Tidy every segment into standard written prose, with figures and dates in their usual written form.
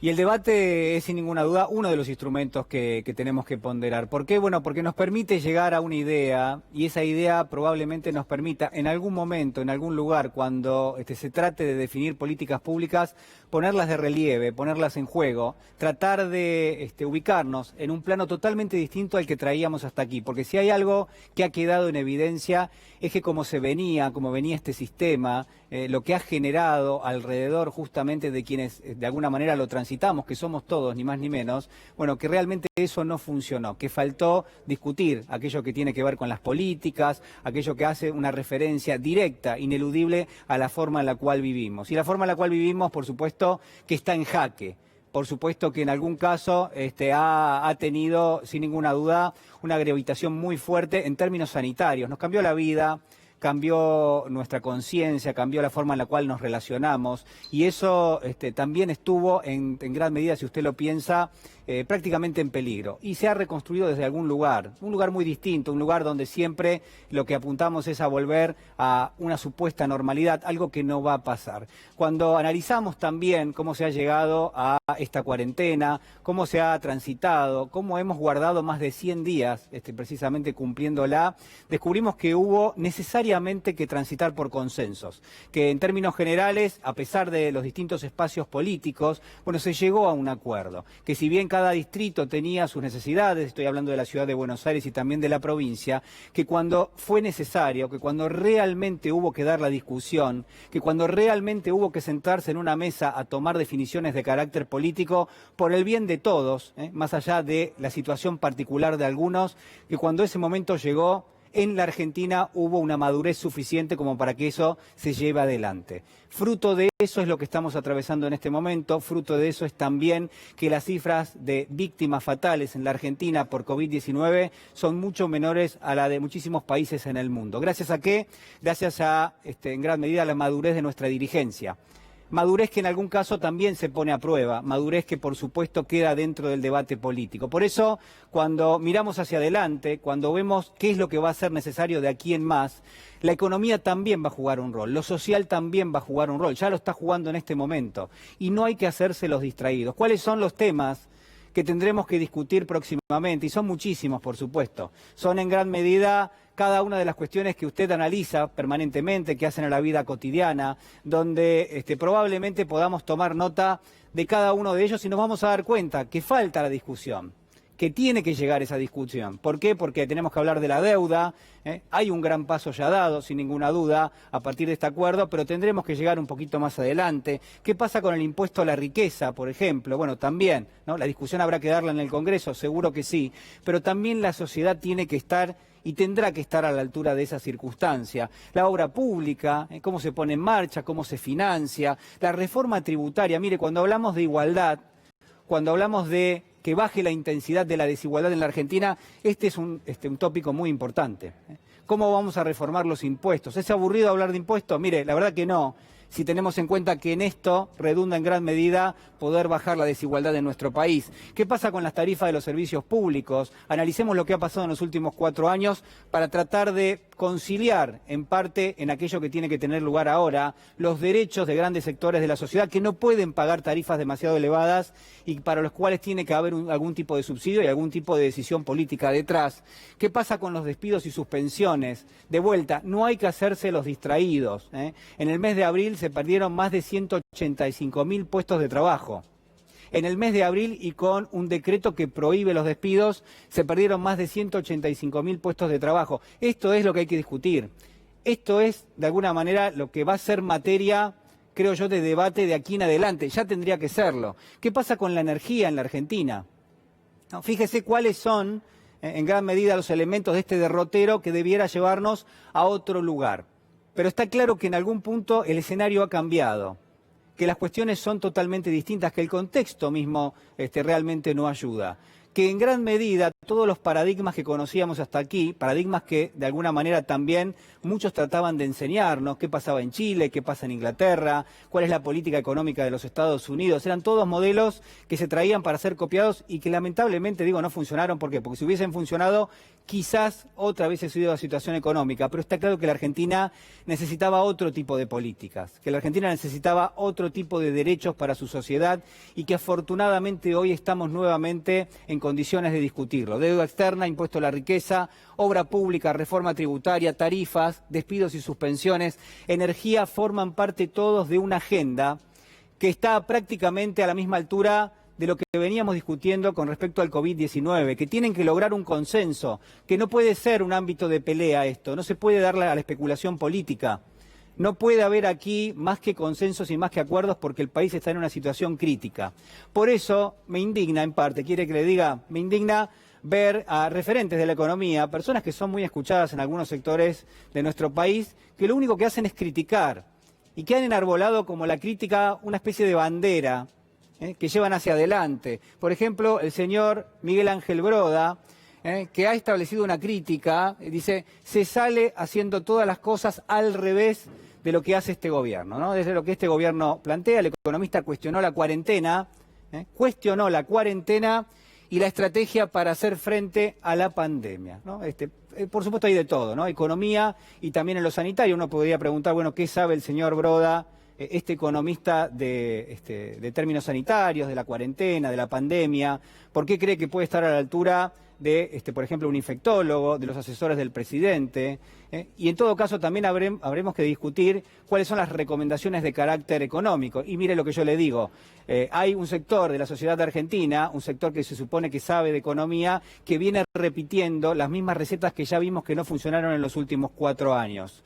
Y el debate es sin ninguna duda uno de los instrumentos que tenemos que ponderar. ¿Por qué? Bueno, porque nos permite llegar a una idea y esa idea probablemente nos permita en algún momento, en algún lugar, cuando se trate de definir políticas públicas, ponerlas de relieve, ponerlas en juego, tratar de ubicarnos en un plano totalmente distinto al que traíamos hasta aquí. Porque si hay algo que ha quedado en evidencia es que como venía este sistema, lo que ha generado alrededor justamente de quienes de alguna manera lo transitamos, que somos todos, ni más ni menos, bueno, que realmente eso no funcionó, que faltó discutir aquello que tiene que ver con las políticas, aquello que hace una referencia directa, ineludible a la forma en la cual vivimos. Y la forma en la cual vivimos, por supuesto, que está en jaque. Por supuesto que en algún caso ha tenido, sin ninguna duda, una gravitación muy fuerte en términos sanitarios. Nos cambió la vida, cambió nuestra conciencia, cambió la forma en la cual nos relacionamos y eso también estuvo en gran medida, si usted lo piensa, prácticamente en peligro. Y se ha reconstruido desde algún lugar, un lugar muy distinto, un lugar donde siempre lo que apuntamos es a volver a una supuesta normalidad, algo que no va a pasar. Cuando analizamos también cómo se ha llegado a esta cuarentena, cómo se ha transitado, cómo hemos guardado más de 100 días precisamente cumpliéndola, descubrimos que hubo necesariamente que transitar por consensos, que en términos generales, a pesar de los distintos espacios políticos, bueno, se llegó a un acuerdo, que si bien cada distrito tenía sus necesidades, estoy hablando de la ciudad de Buenos Aires y también de la provincia, que cuando fue necesario, que cuando realmente hubo que dar la discusión, que cuando realmente hubo que sentarse en una mesa a tomar definiciones de carácter político por el bien de todos, más allá de la situación particular de algunos, que cuando ese momento llegó, en la Argentina hubo una madurez suficiente como para que eso se lleve adelante. Fruto de eso es lo que estamos atravesando en este momento, fruto de eso es también que las cifras de víctimas fatales en la Argentina por COVID-19 son mucho menores a la de muchísimos países en el mundo. ¿Gracias a qué? Gracias a, en gran medida, a la madurez de nuestra dirigencia. Madurez que en algún caso también se pone a prueba, madurez que por supuesto queda dentro del debate político. Por eso, cuando miramos hacia adelante, cuando vemos qué es lo que va a ser necesario de aquí en más, la economía también va a jugar un rol, lo social también va a jugar un rol, ya lo está jugando en este momento. Y no hay que hacerse los distraídos. ¿Cuáles son los temas que tendremos que discutir próximamente? Y son muchísimos, por supuesto. Son en gran medida cada una de las cuestiones que usted analiza permanentemente, que hacen a la vida cotidiana, donde probablemente podamos tomar nota de cada uno de ellos y nos vamos a dar cuenta que falta la discusión, que tiene que llegar esa discusión. ¿Por qué? Porque tenemos que hablar de la deuda, hay un gran paso ya dado, sin ninguna duda, a partir de este acuerdo, pero tendremos que llegar un poquito más adelante. ¿Qué pasa con el impuesto a la riqueza, por ejemplo? Bueno, también, ¿no? La discusión habrá que darla en el Congreso, seguro que sí, pero también la sociedad tiene que estar y tendrá que estar a la altura de esa circunstancia. La obra pública, cómo se pone en marcha, cómo se financia, la reforma tributaria. Mire, cuando hablamos de igualdad, cuando hablamos de que baje la intensidad de la desigualdad en la Argentina, este es un tópico muy importante. ¿Cómo vamos a reformar los impuestos? ¿Es aburrido hablar de impuestos? Mire, la verdad que no, si tenemos en cuenta que en esto redunda en gran medida poder bajar la desigualdad en nuestro país. ¿Qué pasa con las tarifas de los servicios públicos? Analicemos lo que ha pasado en los últimos 4 años para tratar de conciliar en parte en aquello que tiene que tener lugar ahora, los derechos de grandes sectores de la sociedad que no pueden pagar tarifas demasiado elevadas y para los cuales tiene que haber algún tipo de subsidio y algún tipo de decisión política detrás. ¿Qué pasa con los despidos y suspensiones? De vuelta, no hay que hacerse los distraídos. En el mes de abril se perdieron más de 185.000 puestos de trabajo. En el mes de abril y con un decreto que prohíbe los despidos, se perdieron más de 185.000 puestos de trabajo. Esto es lo que hay que discutir. Esto es, de alguna manera, lo que va a ser materia, creo yo, de debate de aquí en adelante. Ya tendría que serlo. ¿Qué pasa con la energía en la Argentina? No, fíjese cuáles son, en gran medida, los elementos de este derrotero que debiera llevarnos a otro lugar. Pero está claro que en algún punto el escenario ha cambiado, que las cuestiones son totalmente distintas, que el contexto mismo realmente no ayuda, que en gran medida todos los paradigmas que conocíamos hasta aquí, paradigmas que de alguna manera también muchos trataban de enseñarnos, qué pasaba en Chile, qué pasa en Inglaterra, cuál es la política económica de los Estados Unidos. Eran todos modelos que se traían para ser copiados y que lamentablemente, digo, no funcionaron. ¿Por qué? Porque si hubiesen funcionado, quizás otra vez hubiese sido la situación económica. Pero está claro que la Argentina necesitaba otro tipo de políticas, que la Argentina necesitaba otro tipo de derechos para su sociedad y que afortunadamente hoy estamos nuevamente en condiciones de discutirlo. Deuda externa, impuesto a la riqueza, obra pública, reforma tributaria, tarifas, despidos y suspensiones, energía, forman parte todos de una agenda que está prácticamente a la misma altura de lo que veníamos discutiendo con respecto al COVID-19, que tienen que lograr un consenso, que no puede ser un ámbito de pelea esto, no se puede darle a la especulación política. No puede haber aquí más que consensos y más que acuerdos porque el país está en una situación crítica. Por eso me indigna, en parte, quiere que le diga, me indigna ver a referentes de la economía, personas que son muy escuchadas en algunos sectores de nuestro país, que lo único que hacen es criticar y que han enarbolado como la crítica una especie de bandera que llevan hacia adelante. Por ejemplo, el señor Miguel Ángel Broda, que ha establecido una crítica, dice, se sale haciendo todas las cosas al revés de lo que hace este gobierno, ¿no? Desde lo que este gobierno plantea, el economista cuestionó la cuarentena y la estrategia para hacer frente a la pandemia, ¿no? Por supuesto hay de todo, ¿no? Economía y también en lo sanitario. Uno podría preguntar, bueno, ¿qué sabe el señor Broda, este economista de términos sanitarios, de la cuarentena, de la pandemia? ¿Por qué cree que puede estar a la altura de, por ejemplo, un infectólogo, de los asesores del presidente? Y en todo caso también habremos que discutir cuáles son las recomendaciones de carácter económico. Y mire lo que yo le digo, hay un sector de la sociedad argentina, un sector que se supone que sabe de economía, que viene repitiendo las mismas recetas que ya vimos que no funcionaron en los últimos 4 años.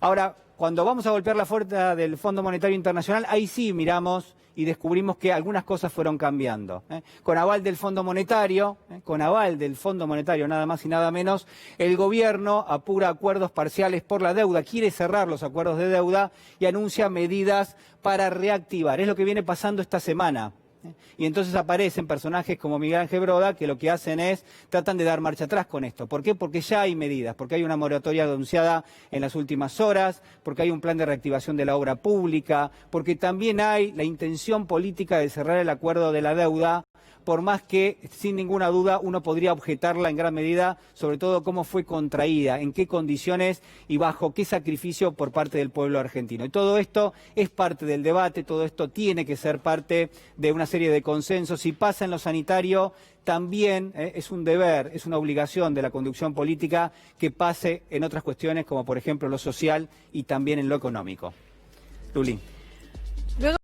Ahora, cuando vamos a golpear la puerta del Fondo Monetario Internacional, ahí sí miramos y descubrimos que algunas cosas fueron cambiando. Con aval del Fondo Monetario, nada más y nada menos, el gobierno apura acuerdos parciales por la deuda, quiere cerrar los acuerdos de deuda y anuncia medidas para reactivar. Es lo que viene pasando esta semana. Y entonces aparecen personajes como Miguel Ángel Broda que lo que hacen es, tratan de dar marcha atrás con esto. ¿Por qué? Porque ya hay medidas, porque hay una moratoria anunciada en las últimas horas, porque hay un plan de reactivación de la obra pública, porque también hay la intención política de cerrar el acuerdo de la deuda, por más que, sin ninguna duda, uno podría objetarla en gran medida, sobre todo cómo fue contraída, en qué condiciones y bajo qué sacrificio por parte del pueblo argentino. Y todo esto es parte del debate, todo esto tiene que ser parte de una serie de consensos. Si pasa en lo sanitario, también es un deber, es una obligación de la conducción política que pase en otras cuestiones, como por ejemplo lo social y también en lo económico. Luli.